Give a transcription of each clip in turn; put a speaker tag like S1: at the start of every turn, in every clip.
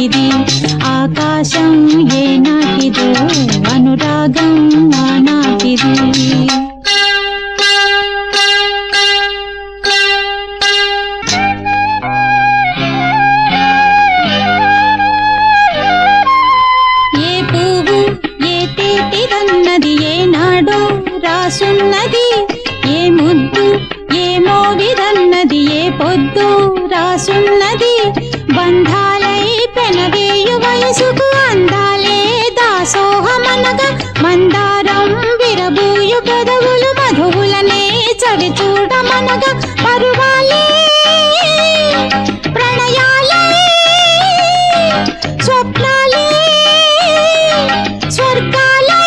S1: ఆనాటిది ఆకాశం ఏనాటిదో అనురాగం ఆనాటిది ఏ పువ్వు ఏ తేటిదన్నది ఏనాడో రాసున్నది ఏ ముద్దు ఏ మోవిదన్నది ఏ పొద్దు రాసున్నది బంధాలై పెనవేయు వయసుకు అందాలే దాసోహమనగా మందారం విరబూయు పెదవులు మధువులనే చవి చూడమనగా పరువాలే ప్రణయాలే స్వప్నాలే స్వర్గాలే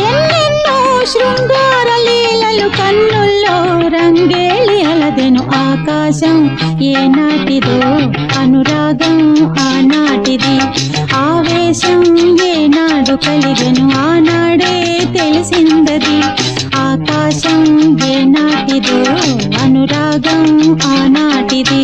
S1: ఎన్నెన్నో శృంగార లీలలు కన్నుల్లో రంగేలి అలదెను ఆకాశం ఏనాటిదో అనురాగం ఆనాటిది ఆవేశం ఏనాడు కలిగెను ఆనాడే తెలిసిందది ఆకాశం ఏనాటిదో అనురాగం ఆనాటిది